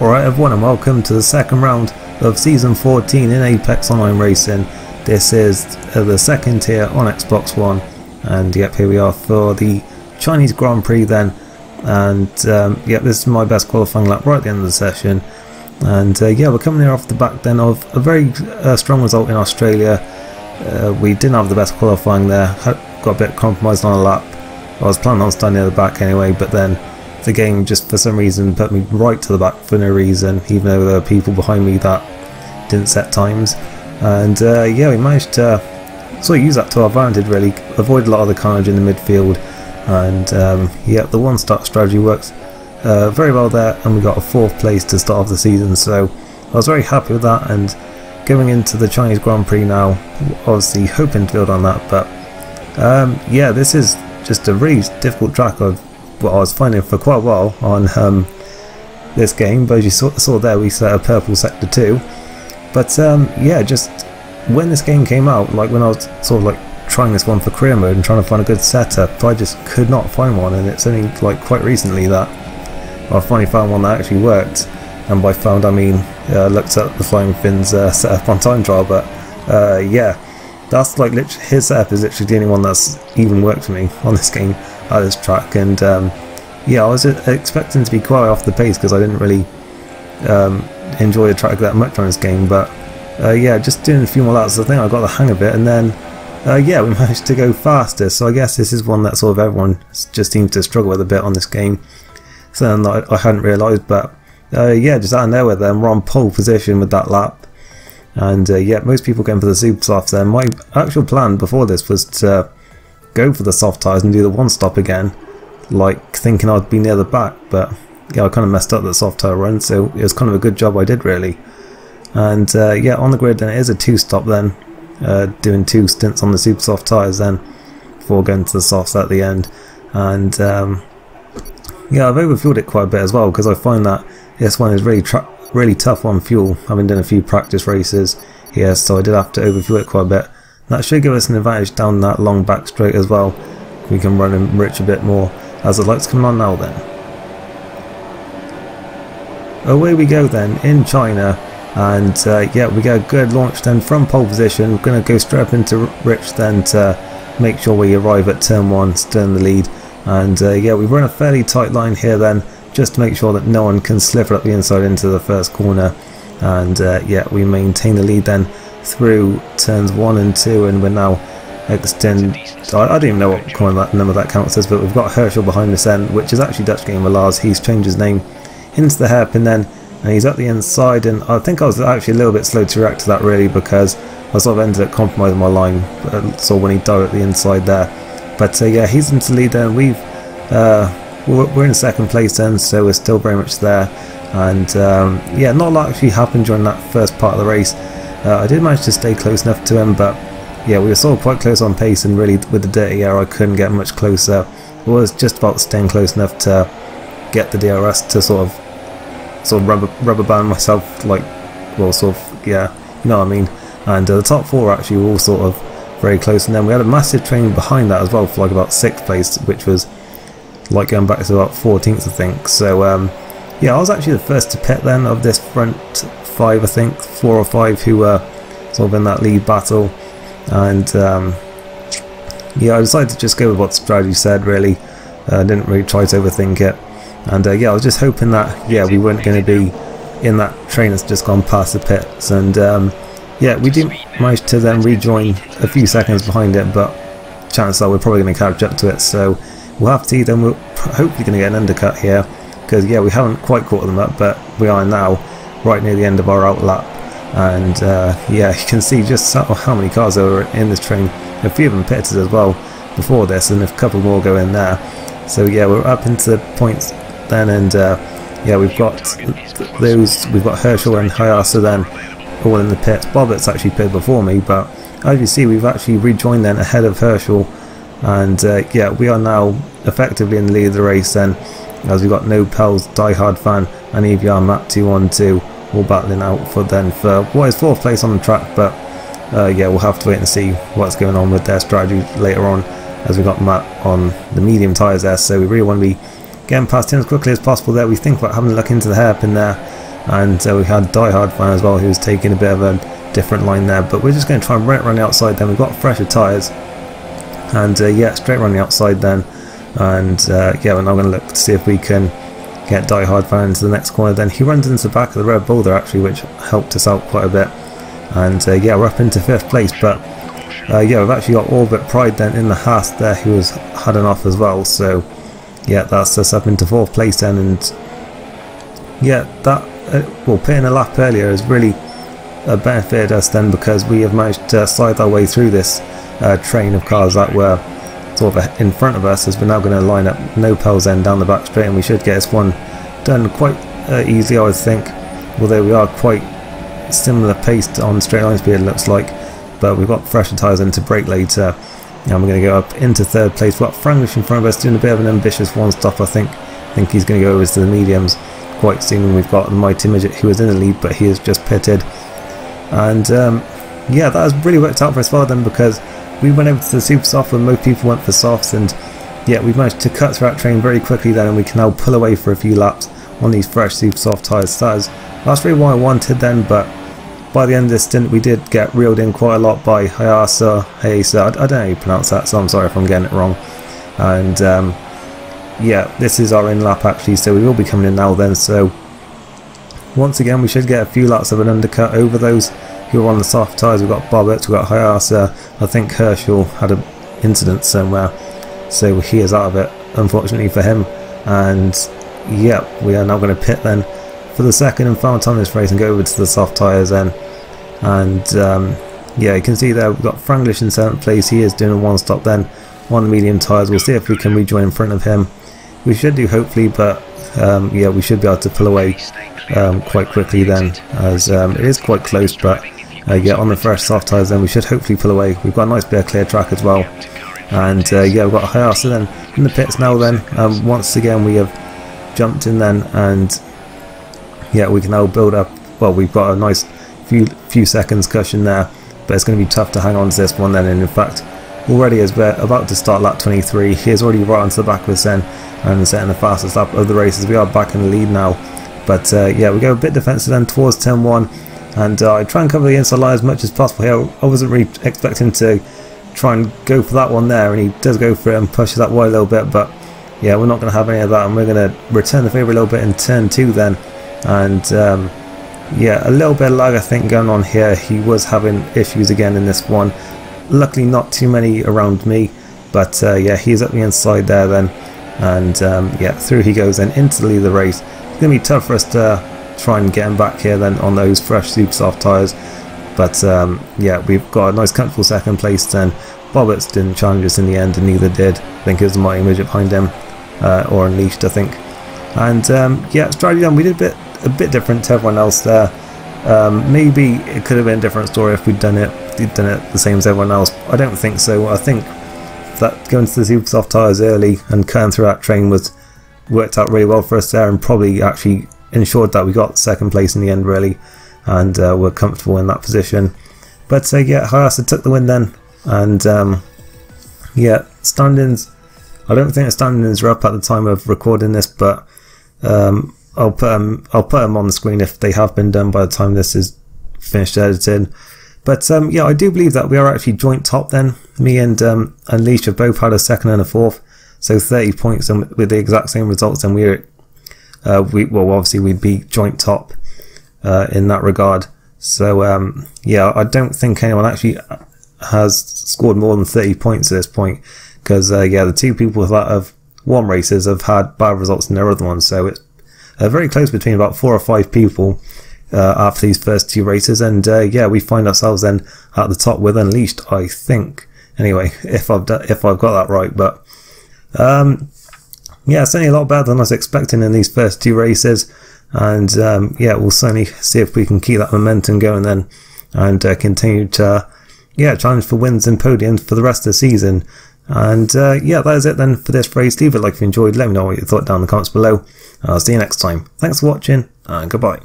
Alright everyone, and welcome to the second round of Season 14 in Apex Online Racing. This is the second tier on Xbox One, and yep, here we are for the Chinese Grand Prix then. And yep, this is my best qualifying lap right at the end of the session. And yeah, we're coming here off the back then of a very strong result in Australia. We didn't have the best qualifying there, got a bit compromised on a lap. I was planning on standing near the back anyway, but then the game just for some reason put me right to the back for no reason, even though there were people behind me that didn't set times. And yeah, we managed to sort of use that to our advantage really, avoid a lot of the carnage in the midfield. And yeah, the one start strategy works very well there, and we got a 4th place to start off the season, so I was very happy with that. And going into the Chinese Grand Prix now, obviously hoping to build on that, but yeah, this is just a really difficult track of what I was finding for quite a while on this game. But as you saw there, we set a purple sector 2. But yeah, just when this game came out, like when I was sort of like trying this one for career mode and trying to find a good setup, I just could not find one. And it's only like quite recently that I finally found one that actually worked. And by found I mean looked at the Flying Finn's setup on time trial. But yeah, that's like literally, his setup is literally the only one that's even worked for me on this game at this track. And yeah, I was expecting to be quite off the pace because I didn't really enjoy the track that much on this game. But yeah, just doing a few more laps, I think I got the hang of it. And then yeah, we managed to go faster. So I guess this is one that sort of everyone just seems to struggle with a bit on this game. Something that I hadn't realised. But yeah, just out of nowhere then we're on pole position with that lap. And yeah, most people going for the super softs there. My actual plan before this was to go for the soft tyres and do the one stop again, like thinking I'd be near the back, but yeah, I kind of messed up the soft tyre run, so it was kind of a good job I did really. And yeah, on the grid then it is a 2-stop then, doing 2 stints on the super soft tyres then before going to the softs at the end. And yeah, I've overfueled it quite a bit as well, because I find that this one is really tough on fuel, having done a few practice races here, so I did have to overfuel it quite a bit. That should give us an advantage down that long back straight as well. We can run and rich a bit more as the lights come on now then. Away we go then in China, and yeah, we get a good launch then from pole position. We're going to go straight up into rich then to make sure we arrive at turn 1 still in the lead. And yeah, we run a fairly tight line here then, just to make sure that no one can slipper up the inside into the first corner. And yeah, we maintain the lead then through turns 1 and 2, and we're now extend. I don't even know what corner that number that counts as, but we've got Herschel behind this end, which is actually Dutch Gamer Lars. He's changed his name into the hairpin then, and he's at the inside. And I think I was actually a little bit slow to react to that really, because I sort of ended up compromising my line. So when he died at the inside there, but yeah, he's into the lead then. We're in 2nd place then, so we're still very much there. And yeah, not a lot actually happened during that first part of the race. I did manage to stay close enough to him, but yeah, we were sort of quite close on pace, and really with the dirty air I couldn't get much closer. I was just about staying close enough to get the DRS to sort of rubber band myself, like, well, sort of, yeah, you know what I mean. And the top 4 actually were all sort of very close, and then we had a massive train behind that as well for like about 6th place, which was like going back to about 14th I think. So yeah, I was actually the first to pit then of this front 5, I think 4 or 5 who were sort of in that lead battle. And yeah, I decided to just go with what the strategy said really. Didn't really try to overthink it. And yeah, I was just hoping that yeah, we weren't going to be in that train that's just gone past the pits. And yeah, we did manage to then rejoin a few seconds behind it, but chances are we're probably going to catch up to it, so we'll have to see. Then we're hopefully going to get an undercut here, because yeah, we haven't quite caught them up, but we are now right near the end of our outlap. And yeah, you can see just how many cars there were in this train. A few of them pitted as well before this, and a couple more go in there. So yeah, we're up into the points then, and yeah, we've got Herschel and Hayasa then all in the pits. Bobbitt's actually pitted before me, but as you see, we've actually rejoined then ahead of Herschel. And yeah, we are now effectively in the lead of the race then, as we've got No Pels, Die Hard Fan, and EVR Map 212 all battling out for what is 4th place on the track. But yeah, we'll have to wait and see what's going on with their strategy later on, as we got Matt on the medium tyres there. So we really want to be getting past him as quickly as possible there. We think about having a look into the hairpin there, and we had Die Hard fan as well, who was taking a bit of a different line there, but we're just going to try and run it around the outside. Then we've got fresher tyres, and yeah, straight around the outside then, and yeah, we're now going to look to see if we can get Die Hard fan into the next corner. Then he runs into the back of the Red Bull there actually, which helped us out quite a bit, and yeah, we're up into 5th place. But yeah, we've actually got Orbit Pride then in the Haas there, who was had enough as well, so yeah, that's us up into 4th place then. And yeah, that well, pitting a lap earlier has really benefited us then, because we have managed to slide our way through this train of cars that were sort of in front of us, as we're now going to line up no Pels end down the back straight, and we should get this one done quite easily, I would think, although we are quite similar paced on straight line speed, it looks like. But we've got fresher tyres into brake later, and we're going to go up into 3rd place. We've got Franglish in front of us doing a bit of an ambitious one stop. I think he's going to go over to the mediums quite soon. We've got the Mighty Midget, who was in the lead, but he has just pitted. And yeah, that has really worked out for us well then, because we went over to the super soft when most people went for softs, and yeah, we managed to cut through that train very quickly then, and we can now pull away for a few laps on these fresh super soft tyres. That's really what I wanted then, but by the end of this stint we did get reeled in quite a lot by Hayasa. I don't know how you pronounce that, so I'm sorry if I'm getting it wrong. And yeah, this is our in lap actually, so we will be coming in now then. So once again we should get a few laps of an undercut over those who are on the soft tyres. We've got Bobbert, we've got Hayasa. I think Herschel had an incident somewhere, so he is out of it, unfortunately for him. And yeah, we are now going to pit then for the second and final time in this race and go over to the soft tyres then. And yeah, you can see there we've got Franglish in 7th place. He is doing a one stop then on the medium tyres. We'll see if we can rejoin in front of him. We should do, hopefully, but yeah, we should be able to pull away quite quickly then, as it is quite close. But yeah, on the fresh soft tyres then we should hopefully pull away. We've got a nice bit of clear track as well. And yeah, we've got Hayasa then in the pits now then. Once again we have jumped in then, and yeah, we can now build up. Well, we've got a nice few seconds cushion there, but it's going to be tough to hang on to this one then. And in fact, already as we're about to start lap 23, he is already right onto the back of us then, and setting the fastest lap of the race, as we are back in the lead now. But yeah, we go a bit defensive then towards turn 1, and I try and cover the inside line as much as possible here. I wasn't really expecting to try and go for that one there, and he does go for it and pushes that wide a little bit, but yeah, we're not going to have any of that, and we're going to return the favour a little bit in turn 2 then. And yeah, a little bit of lag I think going on here. He was having issues again in this one, luckily not too many around me, but yeah, he's up the inside there then, and yeah, through he goes then into the lead of the race. It's going to be tough for us to try and get him back here then on those fresh super soft tyres, but yeah, we've got a nice comfortable 2nd place then. Bobbitt's didn't challenge us in the end, and neither did, I think it was the Mighty Midget behind him, or Unleashed I think. And yeah, strategy then, we did a bit different to everyone else there. Maybe it could have been a different story if we'd done it the same as everyone else. I don't think so. I think that going to the super soft tyres early and cutting through that train worked out really well for us there, and probably actually ensured that we got 2nd place in the end really, and we're comfortable in that position. But yeah, Hayasa took the win then. And yeah, standings, I don't think the standings are up at the time of recording this, but I'll put them on the screen if they have been done by the time this is finished editing. But yeah, I do believe that we are actually joint top then. Me and Unleashed have both had a 2nd and a 4th, so 30 points, and with the exact same results, then well obviously we'd be joint top in that regard. So yeah, I don't think anyone actually has scored more than 30 points at this point, because yeah, the 2 people that have won races have had bad results in their other ones, so it's very close between about 4 or 5 people after these first 2 races. And yeah, we find ourselves then at the top with Unleashed, I think, anyway, if I've got that right. But yeah, certainly a lot better than I was expecting in these first 2 races, and yeah, we'll certainly see if we can keep that momentum going then, and continue to yeah, challenge for wins and podiums for the rest of the season. And yeah, that is it then for this race. Leave a like if you enjoyed, let me know what you thought down in the comments below. I'll see you next time. Thanks for watching, and goodbye.